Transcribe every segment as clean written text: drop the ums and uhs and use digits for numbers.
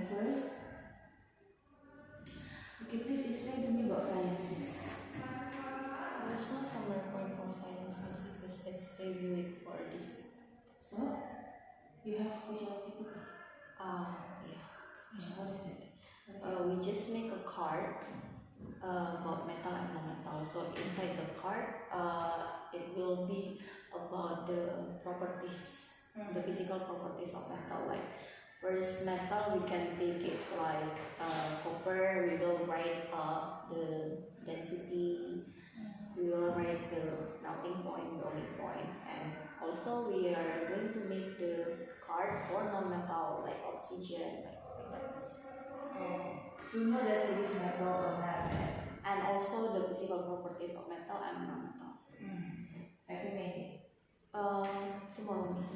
first. Okay, please explain to me about science, miss. There's no summer point for science because it's review week for this week. So, you have special activity. Yeah. What is that? We just make a card about metal and non-metal. So inside the card, it will be about the properties, the physical properties of metal. Like first metal, we can take it like copper. We will write the density. We will write the melting point, boiling point, and also we are going to make the card for non-metal like oxygen, like that. To know that it is metal or not. And also the physical properties of metal and non-metal. Have you made it? Tomorrow, miss.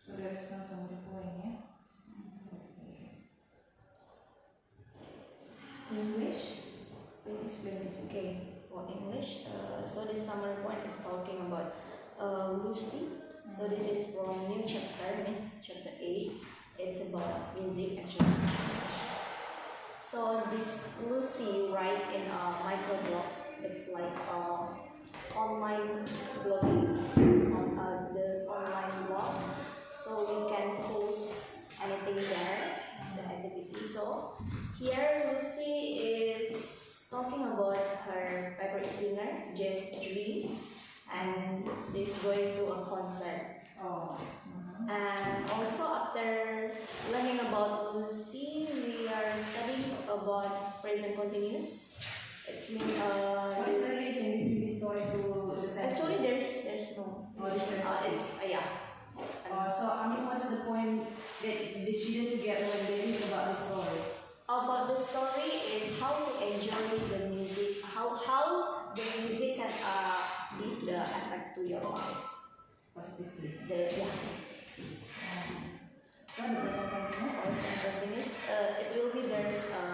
So there's no summary point, yeah? English? Please explain this. Okay, for English, so this summary point is talking about Lucy. So this is from new chapter, means chapter 8. It's about music actually. So this Lucy write in a microblog. It's like online blogging on the online blog. So we can post anything there, the activity. So here Lucy is talking about her favorite singer, Jess J, and she's going to a concert. And also after learning about Lucy, we are studying about present continuous. It means What is the relation between this story to the text? actually there's no. It's yeah. So I mean, what's the point that the students get when they read about the story? About the story is how to enjoy the music, how the music can give the effect to your life Positively. So the present continuous. It will be there's a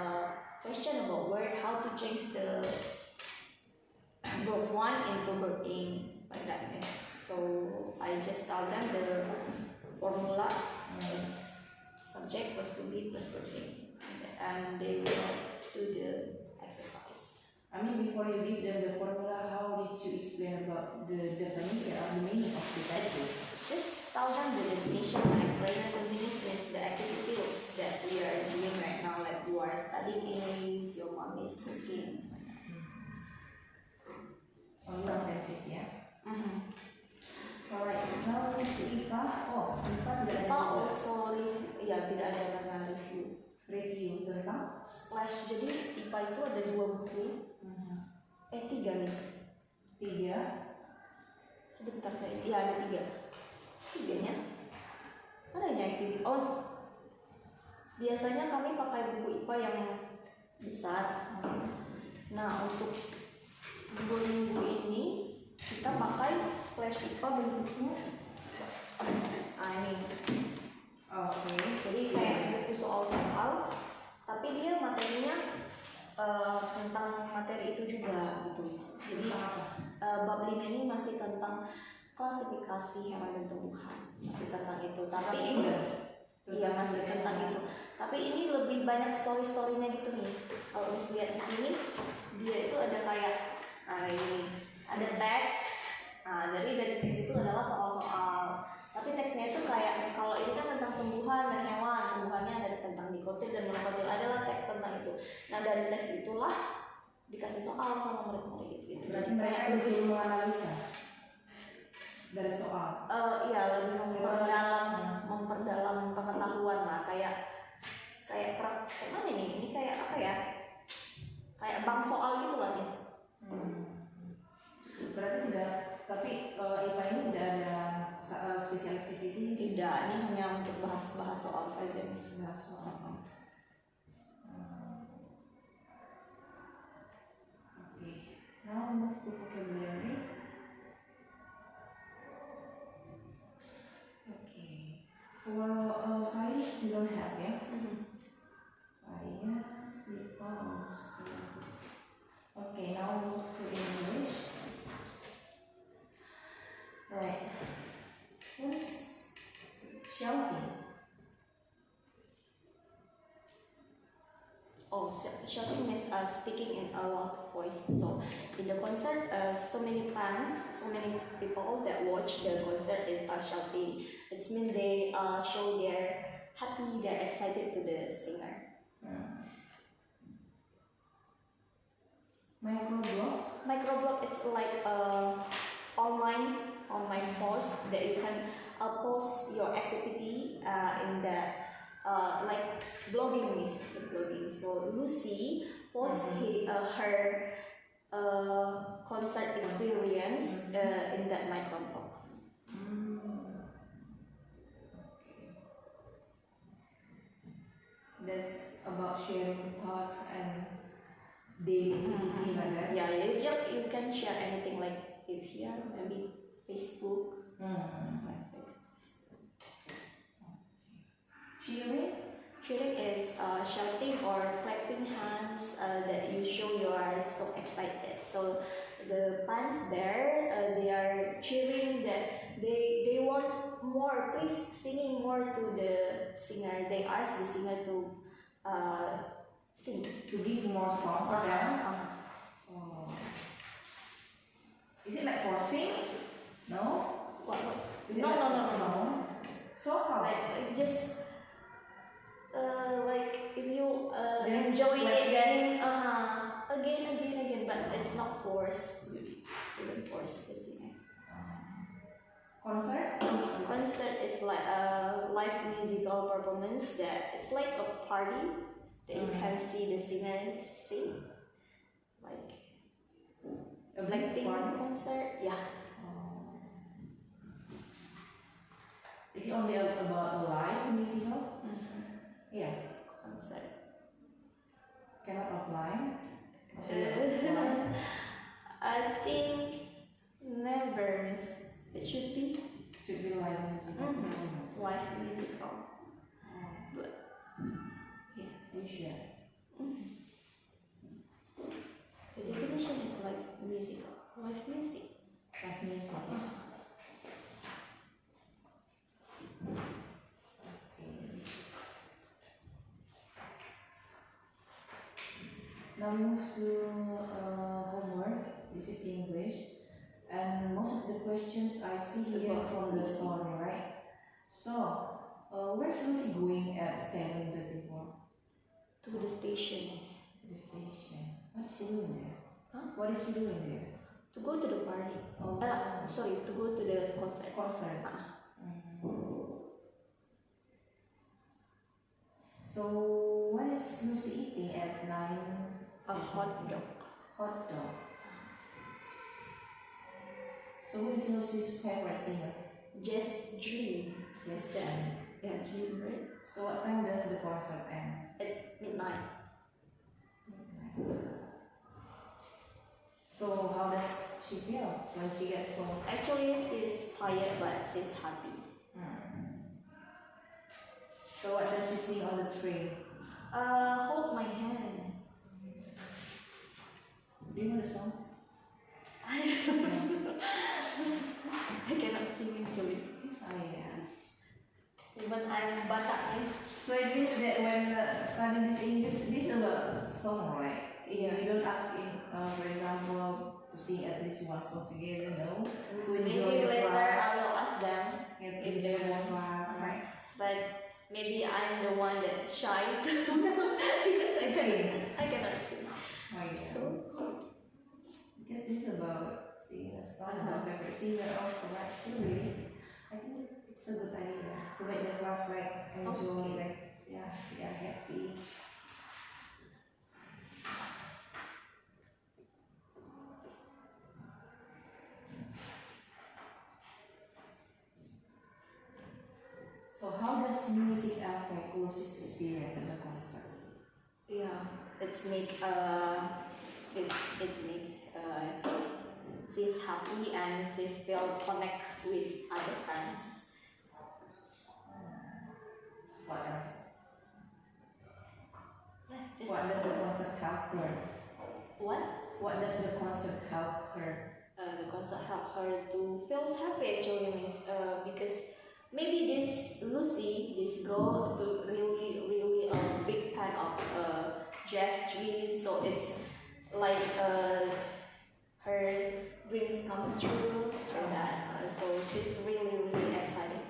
question about word, how to change the verb 1 into verb ing like that. So I just tell them the formula is subject plus to be plus verb ing, and they will do the exercise. I mean, before you give them the formula, how did you explain about the definition or the meaning of the text? Just tell them the definition, like present continuous means the activity that we are doing right now, like you are studying English, your mom is cooking. Only one tenses, yeah? Alright. Now to IPA. IPA tidak ada. IPA also tidak ada karena review. Review tentang Splash, jadi IPA itu ada 2 buku. 3 nih. 3. Sebentar saya, ada 3. 3-nya mana yang activity? Biasanya kami pakai buku IPA yang besar. Nah, untuk buku ini kita pakai Splash IPA bentuknya ini. Oke. Jadi kayak buku soal-soal, tapi dia materinya tentang materi itu juga gitu. Jadi bab 5 ini masih tentang klasifikasi hewan dan tumbuhan, masih tentang itu. Tapi ini masih tentang itu. Tapi ini lebih banyak story-storynya gitu nih. Kalau Miss lihat di sini, dia itu ada kayak ini ada teks. Dari teks itu adalah soal-soal. Tapi teksnya itu kayak kalau ini kan tentang tumbuhan dan hewan, tumbuhannya ada tentang dikotil dan monokotil, adalah teks tentang itu. Nah dari teks itulah dikasih soal sama murid-murid gitu. Berarti mereka disuruh menganalisa dari soal. Iya, lebih memperdalam pengetahuan lah, kayak mana ini kayak apa ya? Kayak bank soal gitu lah, Miss. Berarti tidak, tapi IPA ini tidak ada special activity? Tidak, ini hanya untuk bahas soal saja, Miss. Bahas soal. Now move to vocabulary. Okay. For science you don't have, yeah? Science, okay, now move to English. Right. What's shouting? speaking in a loud voice. So in the concert, so many fans, so many people that watch the concert is shouting. It means they show their happy, they're excited to the singer. Microblog, it's like online post that you can post your activity in the like blogging. So Lucy post her concert experience in that microblog. That's about sharing thoughts and daily activity like that. Yeah, you can share anything like if here maybe Facebook. Like Facebook. Cheering is shouting or clapping hands that you show you are so excited. So the fans there, they are cheering that they want more, please singing more to the singer. They ask the singer to sing. To give more song for them. Oh. Is it like forcing? No? What? Is it No, like, no. So how? Like just like if you Just enjoy like it then again, but it's not forced. You don't force the singer. Concert is like a live musical performance that it's like a party that you can see the singer sing, like A Blackpink concert. Yeah. Is it only about a live musical? Yes. Concert. Cannot offline? I think never, miss. It should be Should be live musical. live musical. But yeah, You sure? the definition is like musical, live music. Live music. Now we move to homework. This is English, and most of the questions I see here from the song, right? So, where's Lucy going at 7:34? To the stations. The station. What is she doing there? Huh? What is she doing there? To go to the party. Oh. Sorry, to go to the concert. Concert. So, what is Lucy eating at 9? A hot dog. Hot dog. So, who is Lucy's favorite singer? Just Dream. Just Yeah, Dream, right? So, what time does the concert end? At midnight. So, how does she feel when she gets home? Actually, she's tired, but she's happy. So, what does she sing on the train? Hold my hand. Do you know the song? I cannot sing actually. Oh, yeah. Even I'm Batakese. So, it means that when studying this English, this is about song, right? Yeah. You don't ask him, for example, to sing at least one song together, no? To Maybe enjoy the later class. I will ask them Yeah, to if enjoy they the want. class, right? But maybe I'm the one that shy because I cannot sing. Oh, yeah. So Because this is about singing a song, about favorite singer also, right? Really, I think it's a good idea to make the class like enjoy, Okay. like, yeah, they are happy. So how does music affect Lucy's experience at the concert? yeah, it makes she's happy and she's feel connect with other fans. What else? Just What does the concert help her? what? What does the concert help her? The concert help her to feel happy actually means because maybe this Lucy, this girl, really a big fan of jazz dream, so it's like her dreams comes true and that. So she's really excited.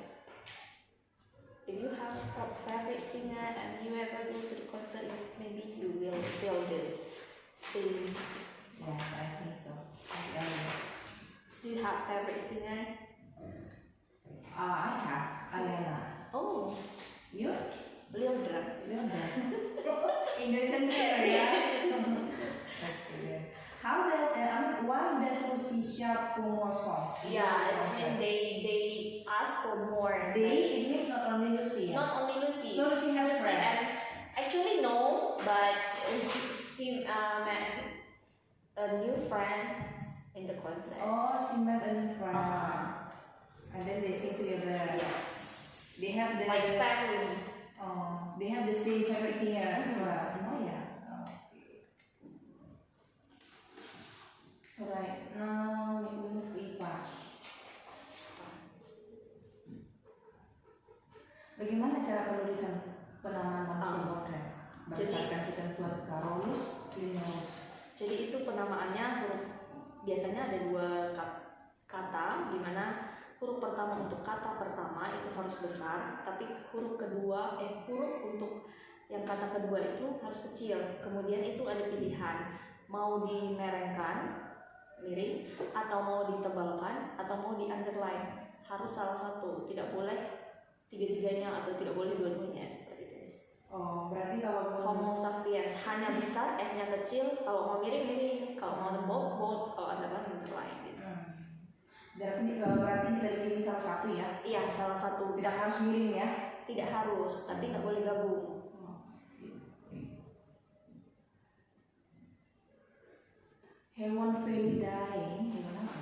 If you have a favorite singer and you ever go to the concert, maybe you will feel the same. Yes, I think so. Do you have favorite singer? I have Ariana. Oh, You? Leodra. Indonesian singer, yeah. Okay. How does why does Lucy shout for more songs? Yeah, it's mean they ask for more. It means not only Lucy. Not only Lucy. So Lucy has Lucy friend. and actually no, but she met a new friend in the concert. Oh, she met a new friend. And then they sing together. Yes. They have the Like family. Oh, they have the same favorite singer as well. Oh yeah. Alright, now we move to IPA. Bagaimana cara penulisan penamaan manusia modern berdasarkan ketentuan Carolus Linnaeus? Jadi itu penamaannya huruf, biasanya ada dua kata, di mana huruf pertama untuk kata pertama itu harus besar, tapi huruf untuk yang kata kedua itu harus kecil. Kemudian itu ada pilihan, mau dimerengkan, miring, atau mau ditebalkan, atau mau di underline. Harus salah satu, tidak boleh tiga-tiganya atau tidak boleh dua-duanya, seperti itu. Oh, berarti kalau Homo sapiens hanya besar, S-nya kecil, kalau mau miring, kalau mau bold, kalau underline gitu. Berarti bisa dipilih salah satu ya? Iya, salah satu. Tidak harus miring ya? Tidak harus, tapi nggak boleh gabung. Hewan Felidae, hewan apa?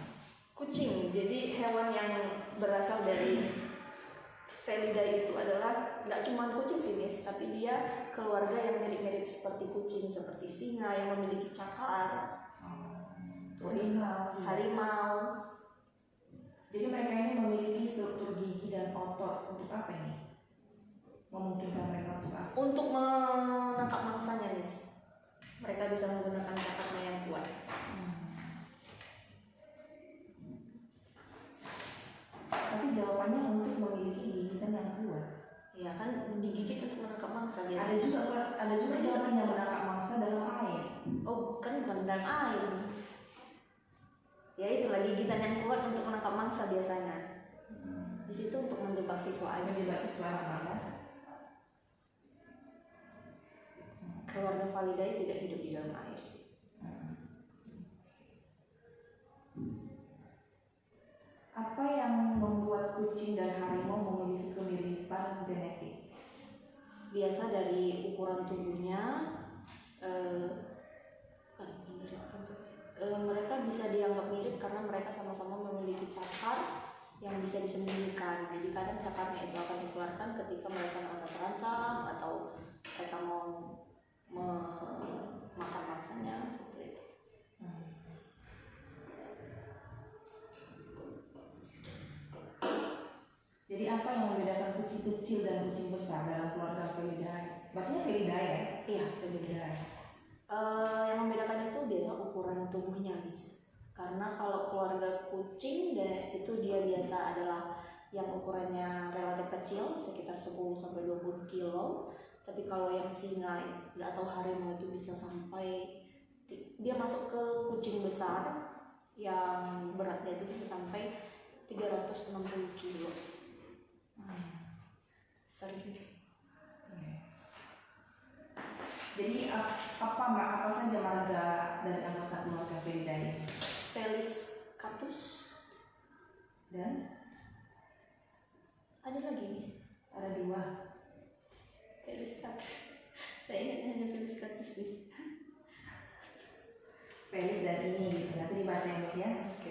Kucing, jadi hewan yang berasal dari Felidae itu adalah nggak cuma kucing sih, Miss, tapi dia keluarga yang mirip-mirip seperti kucing, seperti singa yang memiliki cakar, harimau. Jadi mereka ini memiliki struktur gigi dan otot untuk apa ini? Memungkinkan mereka untuk apa? Untuk menangkap mangsanya, Miss. Mereka bisa menggunakan cakarnya yang kuat. Tapi jawabannya untuk memiliki gigitan yang kuat. Iya kan, digigit untuk menangkap mangsa biasanya. Ada juga jawaban yang menangkap mangsa dalam air. Oh, kan bukan dalam air. Ya itulah gigitan yang kuat untuk menangkap mangsa biasanya. Di situ untuk menjebak siswa aja. Menjebak siswa apa? Keluarga Felidae tidak hidup di dalam air sih. Apa yang membuat kucing dan harimau memiliki kemiripan genetik? Biasa dari ukuran tubuhnya, mereka bisa dianggap mirip karena mereka sama-sama memiliki cakar yang bisa disembunyikan. Jadi kadang cakarnya itu akan dikeluarkan ketika mereka merasa terancam atau mereka mau makan mangsanya, seperti itu. Jadi apa yang membedakan kucing kecil dan kucing besar dalam keluarga Felidae? Bacanya Felidae ya? Iya, Felidae. Yang membedakan itu biasa ukuran tubuhnya, Miss. Karena kalau keluarga kucing itu dia biasa adalah yang ukurannya relatif kecil, sekitar 10-20 kilo. Tapi kalau yang singa atau harimau itu bisa sampai, dia masuk ke kucing besar yang beratnya itu bisa sampai 360 kilo. Sering. Jadi apa saja marga dari anggota keluarga Felidae? Felis catus Dan ada lagi, Miss. ada 2. Felis catus. Saya ingat hanya Felis catus, Miss. Felis dan ini gitu. Nanti dibaca ya. Oke.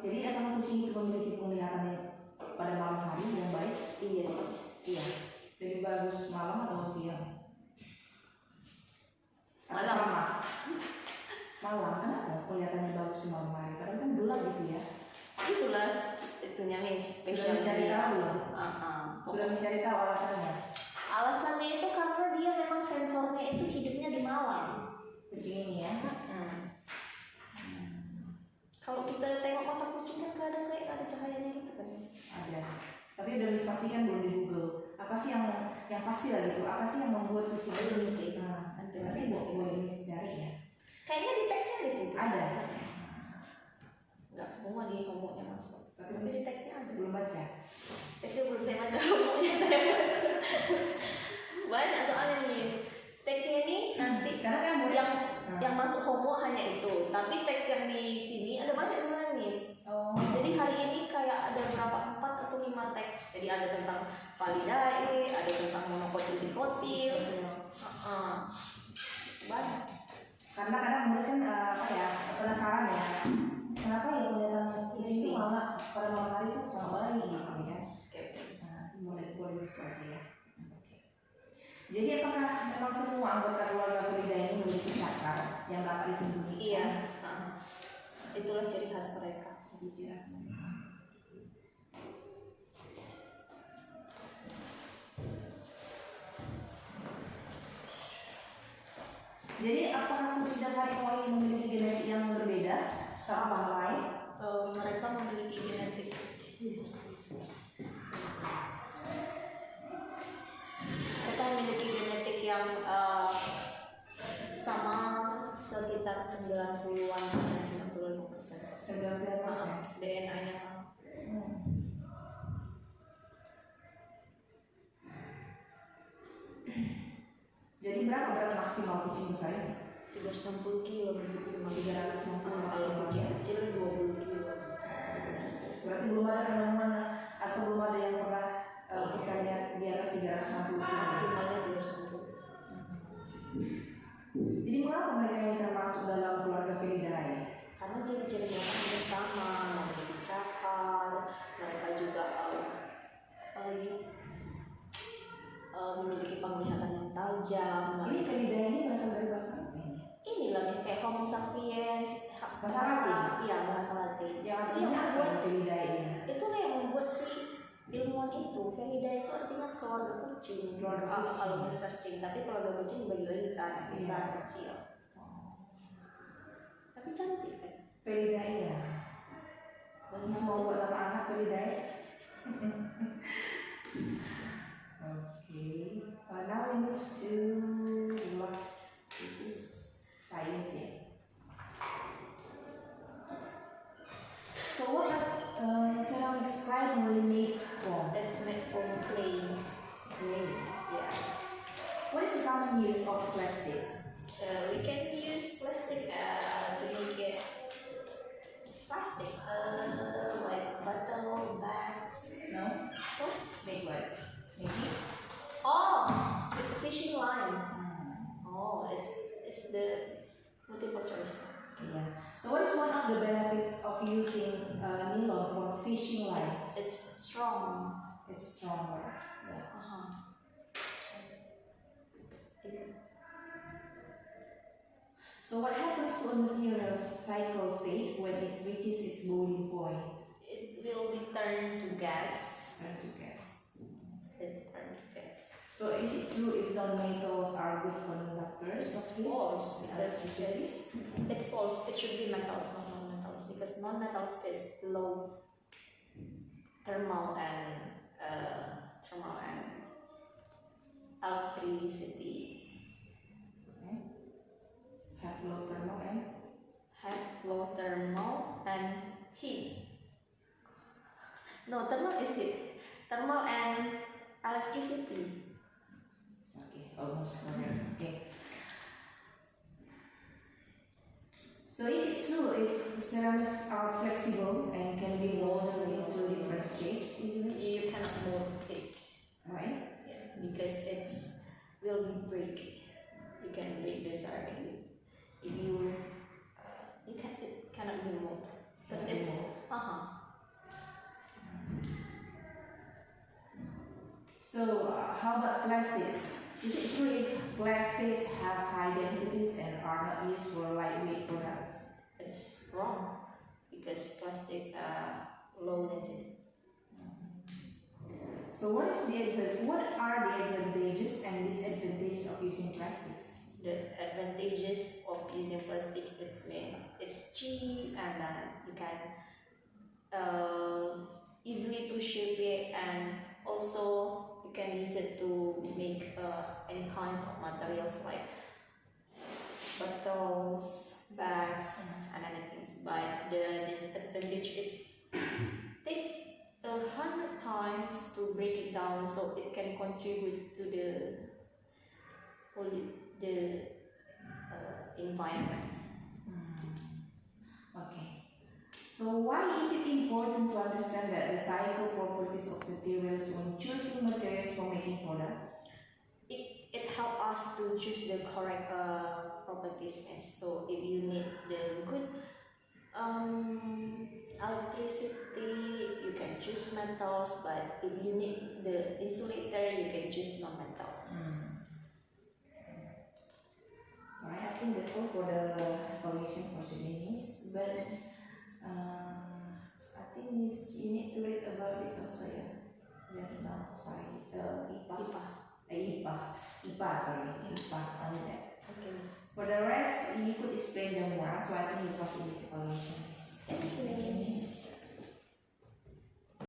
Jadi apakah kucing itu memiliki penglihatan pada malam hari yang baik? Yes. Iya. Lebih bagus malam atau siang? Malam. Sama. Malam. Kenapa kelihatannya bagus di malam hari? Karena kan gelap gitu ya. Itulah itunya, Miss. Sudah mencari tahu. Sudah mencari tahu alasannya. Alasannya itu karena dia memang sensornya itu hidupnya di malam. Kucing ini ya. Kalau kita tengok mata kucing kan kadang kayak ada cahayanya gitu kan. Ada. Tapi udah dipastikan belum di Google. Apa sih yang pasti lah gitu? Apa sih yang membuat kucing itu Belum sih. nanti pasti boleh ini cari ya. Kayaknya di teksnya di situ. Ada. Nggak semua di homonya masuk. Tapi di teksnya ada. Belum baca. Teksnya belum saya baca, homonya saya baca. Banyak soalnya nih. Teksnya ini nanti Karena kan boleh. yang masuk homo hanya itu. Tapi teks yang di sini ada banyak sebenarnya nih. Oh. Jadi hari ini kayak ada berapa 4 atau 5 teks. Jadi ada tentang validae, ada tentang monokotil. Banyak. Karena kadang mereka kan apa ya penasaran ya. Kenapa ya kelihatan kucing itu malah pada malam hari itu sama bayi gitu ya. Oke. Nah, boleh diskusi ya. Jadi apakah memang semua anggota keluarga Felidae ini memiliki cakar yang dapat disembunyikan? Iya. Itulah ciri khas mereka. Ciri khas mereka. Jadi apakah kucing dan harimau ini memiliki genetik yang berbeda sama lain? Mereka memiliki genetik. Mereka memiliki genetik yang sama sekitar 90-an persen, 95%. 95%. DNA-nya sama. Jadi berapa berat maksimal kucing besar ini? 360 kilo maksimal. 360 Kalau maksimal. kucing kecil 20 kilo. Berarti belum ada penemuan atau belum ada yang pernah kita lihat di atas 360 kilo. Maksimalnya 360. Jadi mengapa mereka yang termasuk dalam keluarga Felidae? Karena ciri-ciri mereka hampir sama, memiliki cakar, mereka juga memiliki penglihatan yang tajam. Ini Felidae ini berasal dari bahasa apa ini? Inilah kayak Homo sapiens, Bahasa Latin? Iya, bahasa Latin. Yang Itu artinya yang apa membuat, ya Felidae ini? itulah yang membuat si ilmuwan itu. Felidae itu artinya keluarga kucing. Keluarga kucing. Kalau searching, tapi keluarga kucing dibagi-bagi kan, besar, kecil. Tapi cantik kan? Felidae ya. Bahasa Mau buat nama anak Felidae? Now we move to the last. This is science ya. So what are ceramics primarily made from? That's made from clay. Clay. Yes. What is the common use of plastics? We can use plastic to make it plastic, like bottle, bags. No? So, Make what? Maybe? the fishing lines. Oh, it's the multiple choice. Yeah. So what is one of the benefits of using nylon for fishing lines? It's strong. It's stronger. Yeah. So what happens to a material's cycle state when it reaches its boiling point? It will be turned to gas. Turn to gas. It turned to gas. So is it true if non-metals are good conductors? It's false because it false. It should be metals, not non-metals, because non-metals is low thermal and electricity. Okay. Have low thermal and Have low thermal and heat. No, thermal is heat. Thermal and electricity. okay, almost okay. So is it true if ceramics are flexible and can be molded into different shapes easily? You cannot mold it, Right? because it's will be break. You can break the ceramic. If you it cannot be molded because it's So how about plastics? Is it true if plastics have high densities and are not used for lightweight products? It's wrong because plastic low density. So what are the advantages and disadvantages of using plastics? The advantages of using plastic, it's cheap, and then you can easily to shape it, and also you can use it to make any kinds of materials like bottles, bags, and other things. But the disadvantage is take 100 times to break it down, so it can contribute to the environment. Okay. So why is it important to understand the recycled properties of materials when choosing materials for making products? It helps us to choose the correct properties. So if you need the good electricity, you can choose metals, but if you need the insulator, you can choose non-metals. Right, I think that's all for the information for today, Miss. But I think Miss, you need to read about this also, yeah. Just now, sorry. IPA, only that. Okay, miss. For the rest, you could explain them more, so I think you pass in this evaluation, Miss. Thank you, miss.